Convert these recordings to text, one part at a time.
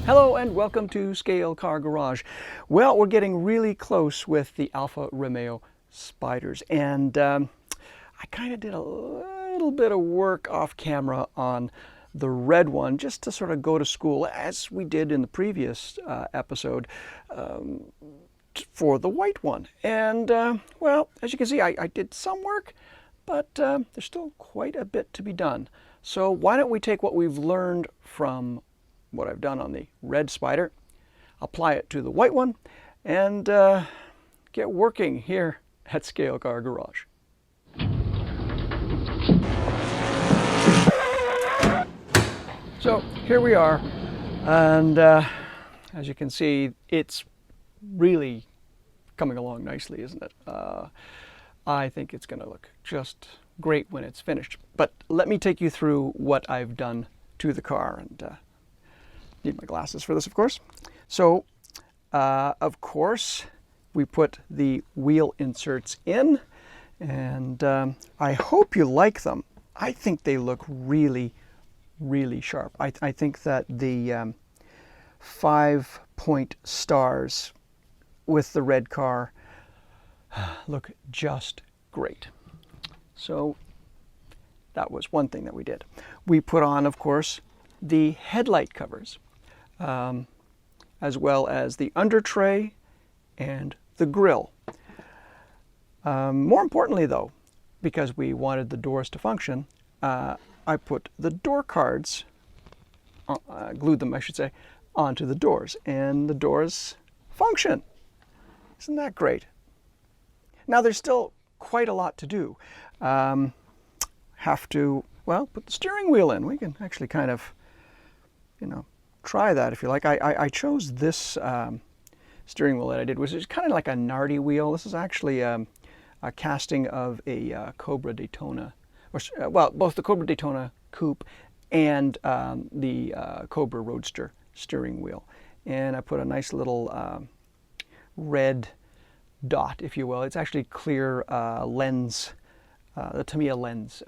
Hello and welcome to Scale Car Garage. Well, we're getting really close with the Alfa Romeo Spyders, and I kind of did a little bit of work off camera on the red one just to sort of go to school, as we did in the previous episode, for the white one. And well, as you can see, I did some work, but there's still quite a bit to be done. So why don't we take what we've learned from what I've done on the red Spider, apply it to the white one, and get working here at Scale Car Garage. So here we are, and as you can see, it's really coming along nicely, isn't it? I think it's going to look just great when it's finished. But let me take you through what I've done to the car, and need my glasses for this, of course. So, of course, we put the wheel inserts in, and I hope you like them. I think they look really, really sharp. I think that the 5-point stars with the red car look just great. So that was one thing that we did. We put on, of course, the headlight covers, as well as the under tray and the grille. More importantly, though, because we wanted the doors to function, I put the door cards, glued them, I should say, onto the doors, and the doors function. Isn't that great? Now, there's still quite a lot to do. Have to, well, put the steering wheel in. We can actually kind of, try that if you like. I chose this steering wheel that I did, which is kind of like a Nardi wheel. This is actually a casting of a Cobra Daytona, or well, both the Cobra Daytona Coupe and the Cobra Roadster steering wheel. And I put a nice little red dot, if you will. It's actually clear lens, the Tamiya lens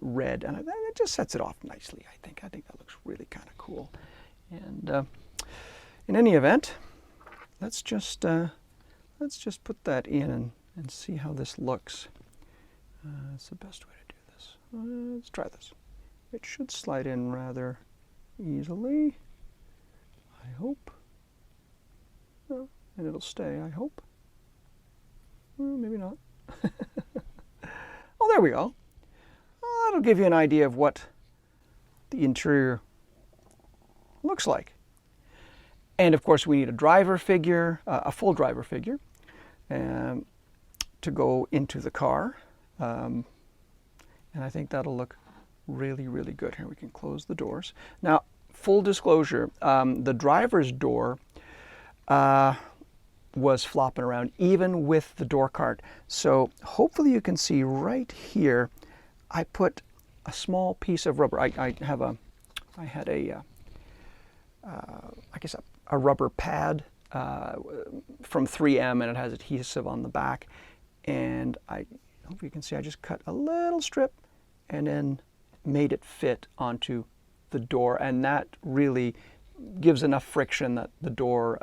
red, and it just sets it off nicely. I think that looks really kind of cool. And in any event, let's just put that in and see how this looks. That's the best way to do this. Let's try this. It should slide in rather easily, I hope. And it'll stay, I hope. Maybe not. Oh, there we go. That'll give you an idea of what the interior looks like. And of course, we need a driver figure, a full driver figure, to go into the car. And I think that'll look really, really good. Here, we can close the doors. Now, full disclosure, the driver's door was flopping around even with the door cart. So hopefully you can see right here, I put a small piece of rubber. I had a I guess a rubber pad from 3M, and it has adhesive on the back. And I hope you can see, I just cut a little strip and then made it fit onto the door, and that really gives enough friction that the door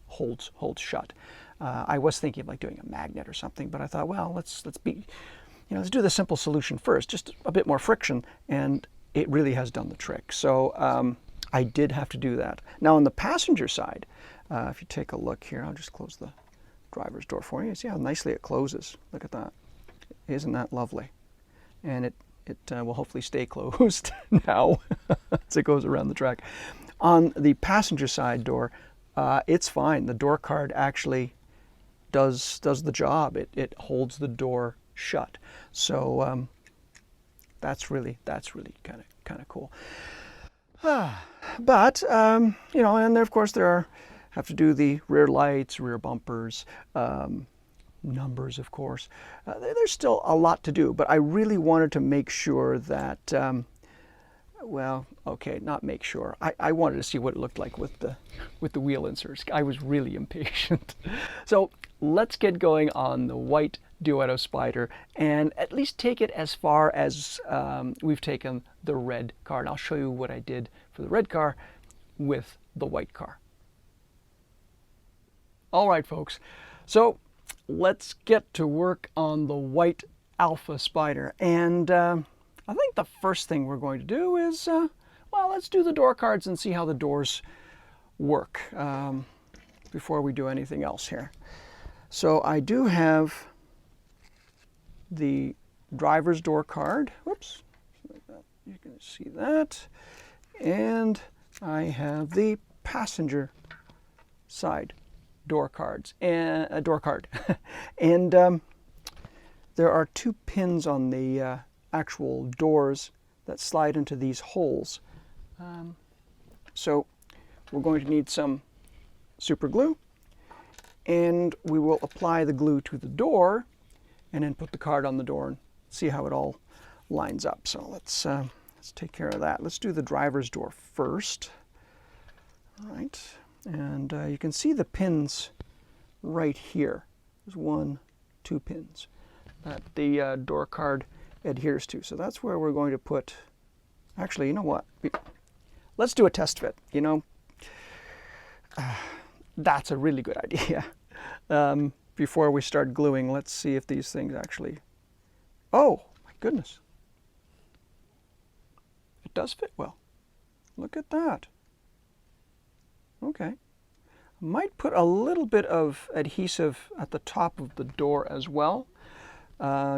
holds shut. I was thinking of like doing a magnet or something, but I thought, well, let's do the simple solution first, just a bit more friction, and it really has done the trick. So I did have to do that. Now on the passenger side, if you take a look here, I'll just close the driver's door for you. See how nicely it closes. Look at that. Isn't that lovely? And it will hopefully stay closed now as it goes around the track. On the passenger side door, it's fine. The door card actually does the job. It holds the door shut. So that's really kind of cool. But and there, of course, have to do the rear lights, rear bumpers, numbers, of course. There's still a lot to do, but I really wanted to make sure that, well, okay, not make sure. I wanted to see what it looked like with the wheel inserts. I was really impatient. So let's get going on the white Duetto Spider and at least take it as far as we've taken the red car. And I'll show you what I did for the red car with the white car. All right, folks. So let's get to work on the white Alfa Spider. And I think the first thing we're going to do is, well, let's do the door cards and see how the doors work before we do anything else here. So I do have the driver's door card. Whoops, you can see that. And I have the passenger side door cards and a door card. And there are 2 pins on the actual doors that slide into these holes. So we're going to need some super glue, and we will apply the glue to the door and then put the card on the door and see how it all lines up. So let's take care of that. Let's do the driver's door first. All right, and you can see the pins right here. There's 1, 2 pins that the door card adheres to. So that's where we're going to put, actually, you know what? Let's do a test fit, you know. That's a really good idea. Before we start gluing, let's see if these things actually, oh my goodness. It does fit well. Look at that. Okay. Might put a little bit of adhesive at the top of the door as well,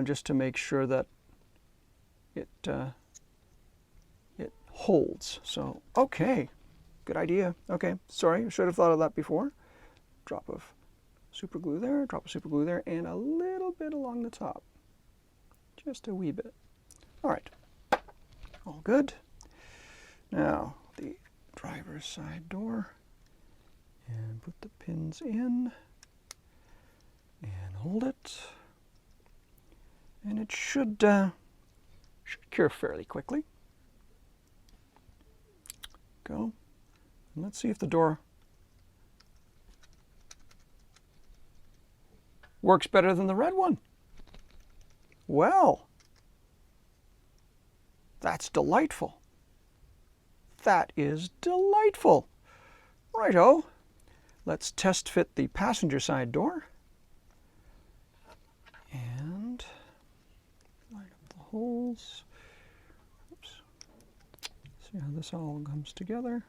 just to make sure that it holds. So, okay, good idea. Okay, sorry, I should have thought of that before. Drop of super glue there, drop of super glue there, and a little bit along the top. Just a wee bit. All right, all good. Now, the driver's side door. And put the pins in and hold it. And it should cure fairly quickly. Go. And let's see if the door works better than the red one. Well, that's delightful. That is delightful. Righto. Let's test fit the passenger side door. And line up the holes. Oops. See how this all comes together.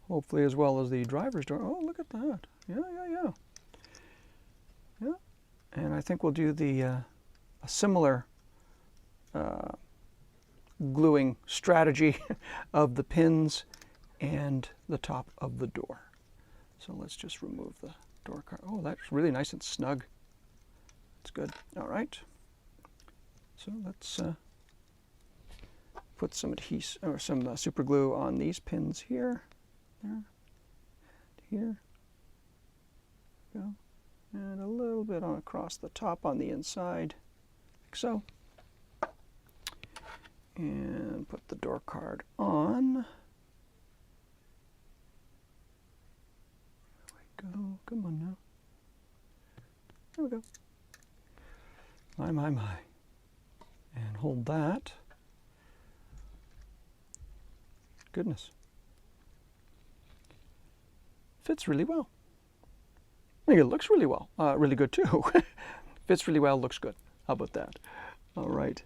Hopefully as well as the driver's door. Oh, look at that. Yeah. Yeah. And I think we'll do the a similar gluing strategy of the pins and the top of the door. So let's just remove the door card. Oh, that's really nice and snug. That's good. All right. So let's put some adhesive or some super glue on these pins here, there, here. Go, and a little bit on across the top on the inside, like so. And put the door card on. Go, come on now. There we go. My. And hold that. Goodness. Fits really well. I think it looks really well. Really good too. Fits really well, looks good. How about that? All right.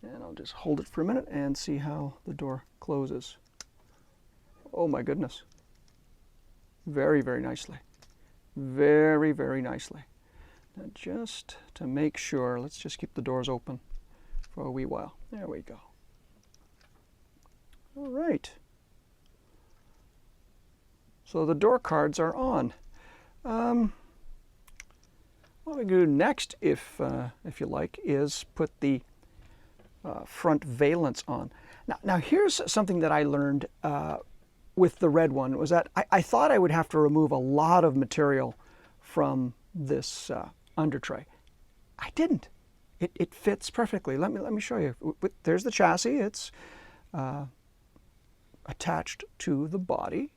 And I'll just hold it for a minute and see how the door closes. Oh my goodness. Very, very nicely. Very, very nicely. Now just to make sure, let's just keep the doors open for a wee while. There we go. All right. So the door cards are on. What we do next, if you like, is put the front valance on. Now here's something that I learned with the red one, was that I thought I would have to remove a lot of material from this under tray. I didn't. It fits perfectly. Let me show you. There's the chassis. It's attached to the body,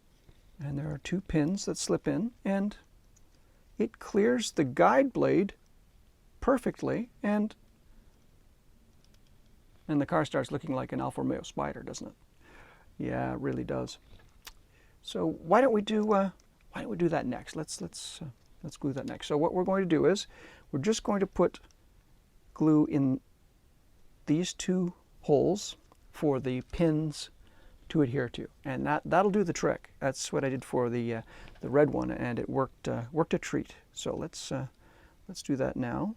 and there are 2 pins that slip in, and it clears the guide blade perfectly, and the car starts looking like an Alfa Romeo Spider, doesn't it? Yeah, it really does. So why don't we do that next? Let's glue that next. So what we're going to do is we're just going to put glue in these two holes for the pins to adhere to, and that'll do the trick. That's what I did for the red one, and it worked a treat. So let's do that now.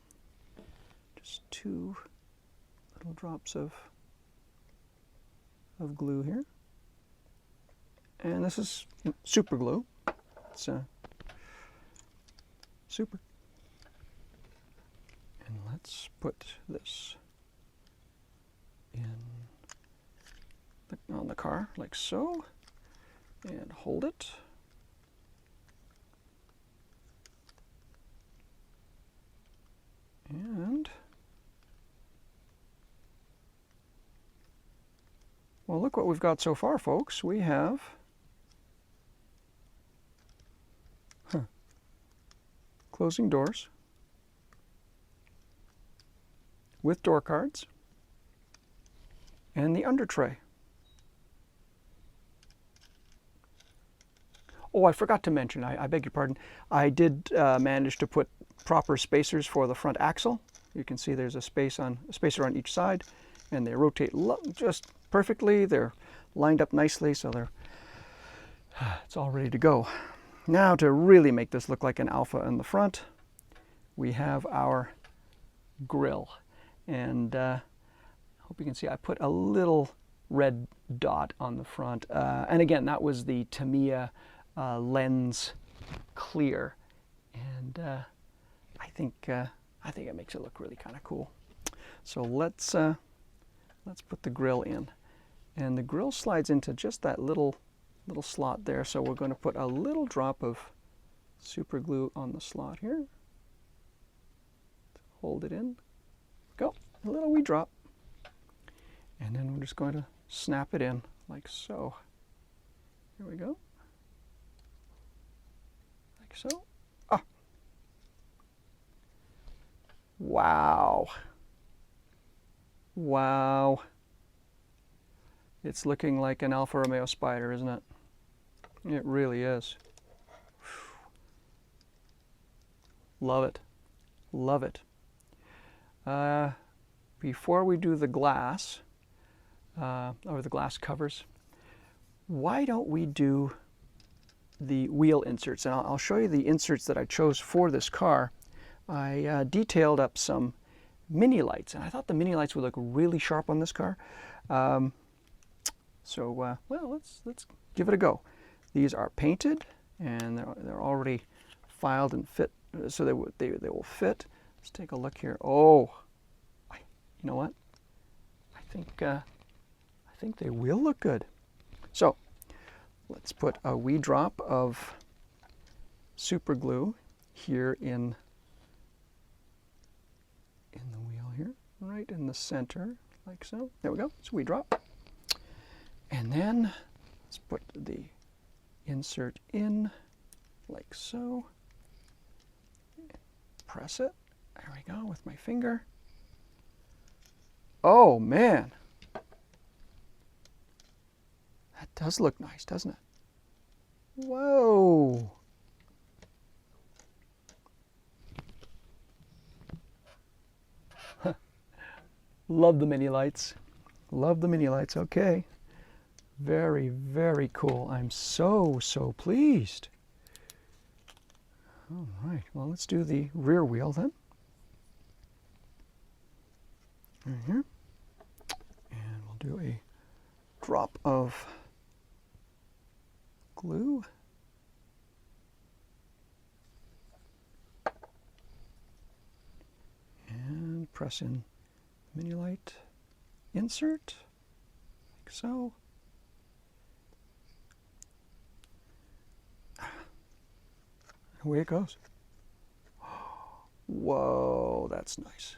Just 2 little drops of glue here, and this is super glue. It's super. And let's put this on the car like so, and hold it. And well, look what we've got so far, folks. We have closing doors with door cards and the under tray. Oh, I forgot to mention, I beg your pardon, I did manage to put proper spacers for the front axle. You can see there's a spacer on each side, and they rotate just perfectly. They're lined up nicely, so it's all ready to go. Now, to really make this look like an Alfa in the front, we have our grille. And I hope you can see I put a little red dot on the front. And again, that was the Tamiya lens clear. And I think it makes it look really kind of cool. So let's put the grill in, and the grill slides into just that little slot there. So we're going to put a little drop of super glue on the slot here. Hold it in. Go, a little wee drop, and then we're just going to snap it in like so. Here we go, like so. Ah. Wow. Wow. It's looking like an Alfa Romeo Spider, isn't it? It really is. Love it. Love it. Before we do the glass, or the glass covers, why don't we do the wheel inserts? And I'll show you the inserts that I chose for this car. I detailed up some mini lights, and I thought the mini lights would look really sharp on this car. Well, let's give it a go. These are painted, and they're already filed and fit, so they will fit. Let's take a look here. Oh, you know what? I think they will look good. So let's put a wee drop of super glue here in the wheel here, right in the center, like so. There we go. It's a wee drop. And then let's put the insert in like so. Press it. There we go with my finger. Oh man, that does look nice, doesn't it? Whoa. Love the mini lights. Love the mini lights. Okay. Very, very cool. I'm so pleased. All right. Well, let's do the rear wheel then. Right here. And we'll do a drop of glue. And press in mini light insert, like so. Away it goes. Whoa, that's nice.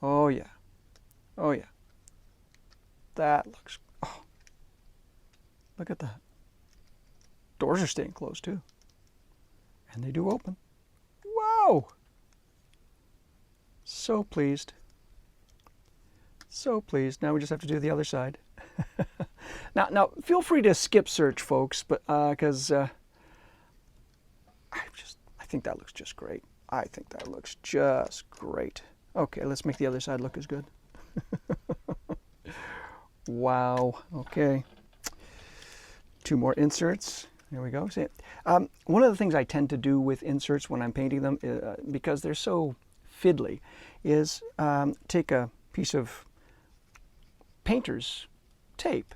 Oh yeah. Oh yeah. That looks, oh, look at that. Doors are staying closed too. And they do open. Whoa! So pleased. So pleased. Now we just have to do the other side. Now, feel free to skip search, folks, but because I think that looks just great. I think that looks just great. Okay, let's make the other side look as good. Wow. Okay. 2 more inserts. There we go. See it? One of the things I tend to do with inserts when I'm painting them, because they're so fiddly, is take a piece of painter's tape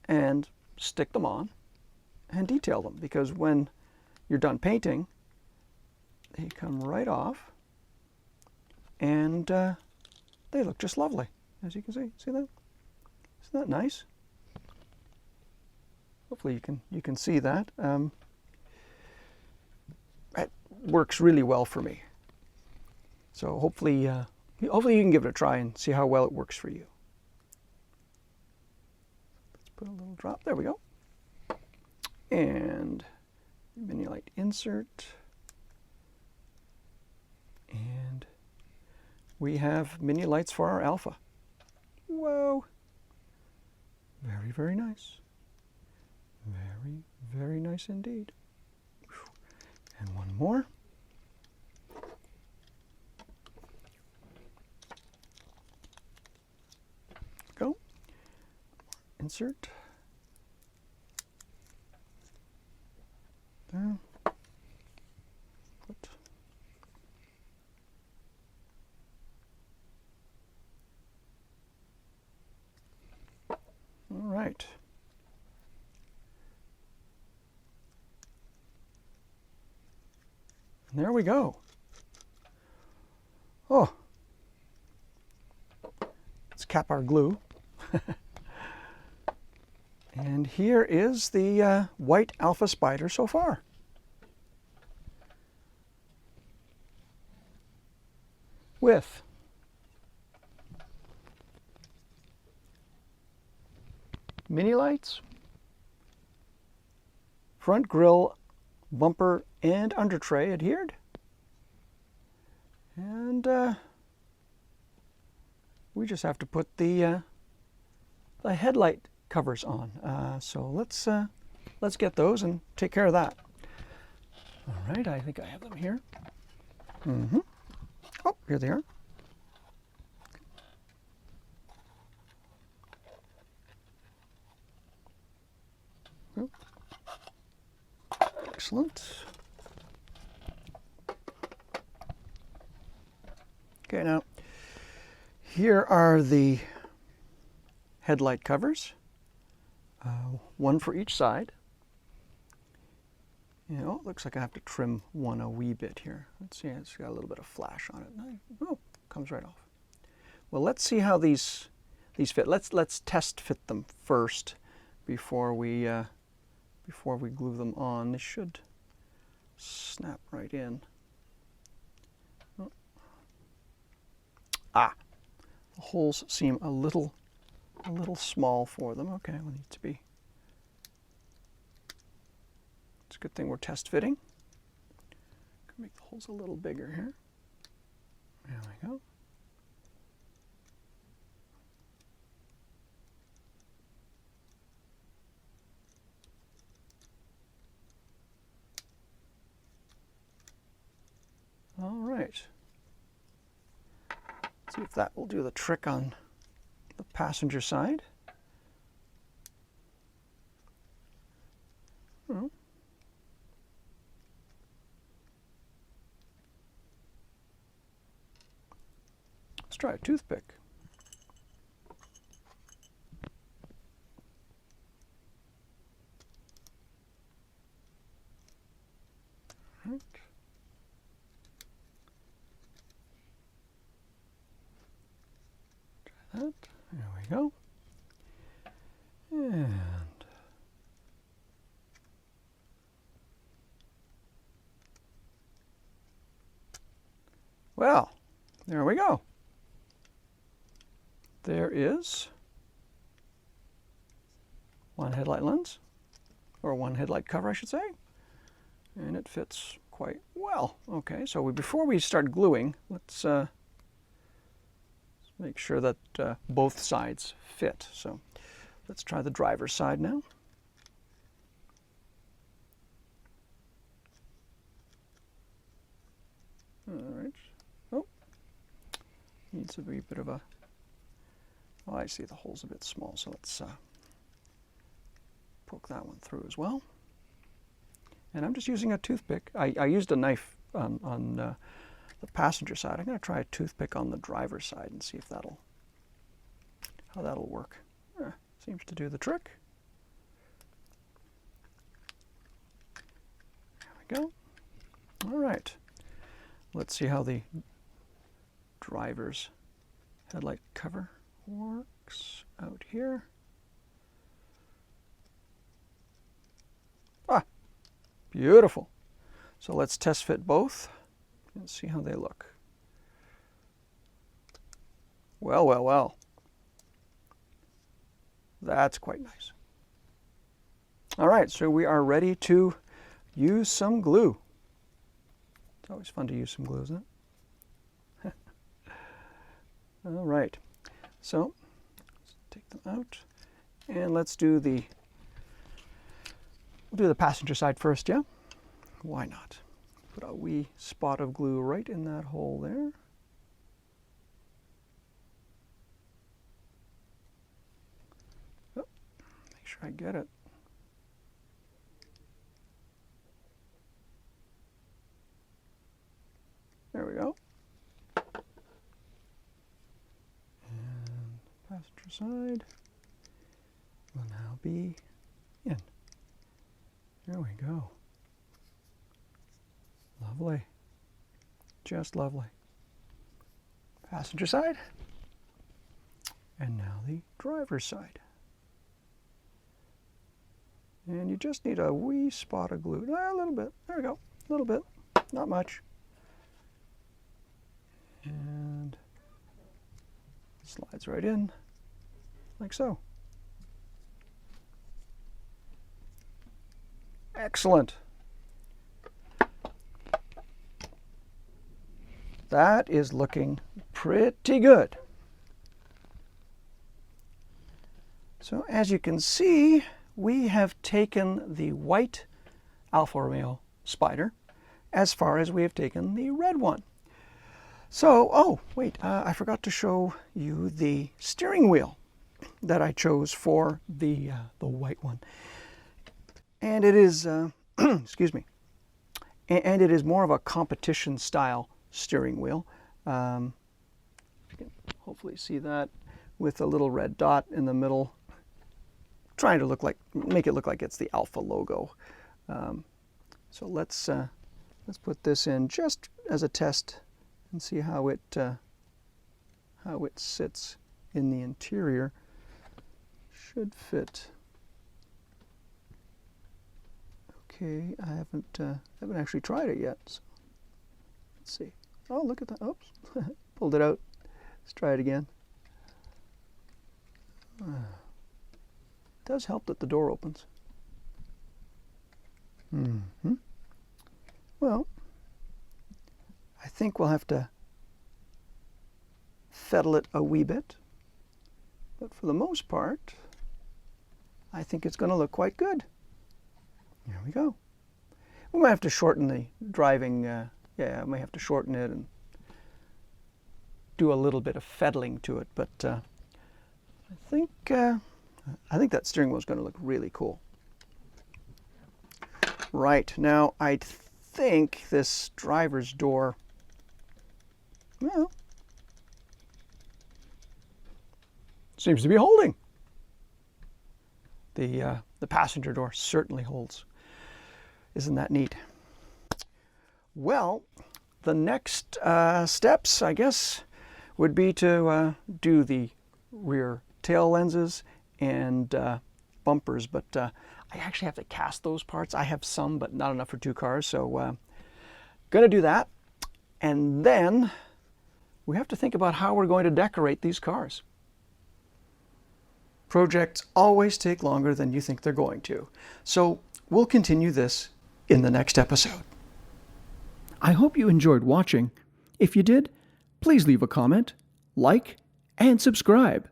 and stick them on and detail them, because when you're done painting, they come right off and they look just lovely, as you can see. See that? Isn't that nice? Hopefully you can see that. It works really well for me. So hopefully you can give it a try and see how well it works for you. Let's put a little drop. There we go. And mini light insert. And we have mini lights for our Alfa. Whoa. Very, very nice. Very, very nice indeed. And one more. Go. Insert. There. Put. All right. And there we go. Oh, let's cap our glue. And here is the white Alfa Spider so far. With mini lights, front grille, bumper, and under tray adhered. And we just have to put the headlight covers on. So let's get those and take care of that. All right, I think I have them here. Oh, here they are. Oh. Excellent. Okay, now here are the headlight covers, one for each side. You know, it looks like I have to trim one a wee bit here. Let's see, it's got a little bit of flash on it. Oh, comes right off. Well, let's see how these fit. Let's test fit them first before we glue them on. They should snap right in. Oh. Ah, the holes seem a little small for them. Okay, we'll need to be. It's a good thing we're test fitting. Can make the holes a little bigger here. There we go. All right. Let's see if that will do the trick on the passenger side. Oh. Let's try a toothpick. Right. Try that. There we go. And well, there we go. There is one headlight lens, or one headlight cover, I should say, and it fits quite well. Okay, so before we start gluing, let's make sure that both sides fit. So Let's try the driver's side now. All right. Oh, needs to be a bit of a, oh, I see the hole's a bit small, so let's poke that one through as well. And I'm just using a toothpick. I used a knife on the passenger side. I'm going to try a toothpick on the driver's side and see if how that'll work. Seems to do the trick. There we go. All right. Let's see how the driver's headlight cover works out here. Ah, beautiful. So let's test fit both and see how they look. Well, well, well. That's quite nice. All right, so we are ready to use some glue. It's always fun to use some glue, isn't it? All right, so let's take them out and let's do we'll do the passenger side first, yeah? Why not? Put a wee spot of glue right in that hole there. Oh, make sure I get it. There we go. And passenger side will now be in. There we go. Lovely. Just lovely. Passenger side. And now the driver's side. And you just need a wee spot of glue. A little bit. There we go. A little bit. Not much. And slides right in, like so. Excellent. That is looking pretty good. So as you can see, we have taken the white Alfa Romeo Spider as far as we have taken the red one. So, oh, wait, I forgot to show you the steering wheel that I chose for the white one. And it is, excuse me, and it is more of a competition style steering wheel. You can hopefully see that with a little red dot in the middle, trying to make it look like it's the Alfa logo. So let's put this in just as a test and see how it sits in the interior. Should fit. Okay, I haven't actually tried it yet. So let's see. Oh, look at that! Oops, pulled it out. Let's try it again. It does help that the door opens. Well, I think we'll have to fettle it a wee bit, but for the most part, I think it's going to look quite good. There we go. We might have to shorten the driving, yeah, I might have to shorten it and do a little bit of fettling to it, but I think that steering wheel is going to look really cool. Right, now I think this driver's door, well, seems to be holding. The passenger door certainly holds. Isn't that neat? Well, the next steps, I guess, would be to do the rear tail lenses and bumpers, but I actually have to cast those parts. I have some, but not enough for 2 cars, so gonna do that. And then we have to think about how we're going to decorate these cars. Projects always take longer than you think they're going to, so we'll continue this in the next episode. I hope you enjoyed watching. If you did, please leave a comment, like, and subscribe.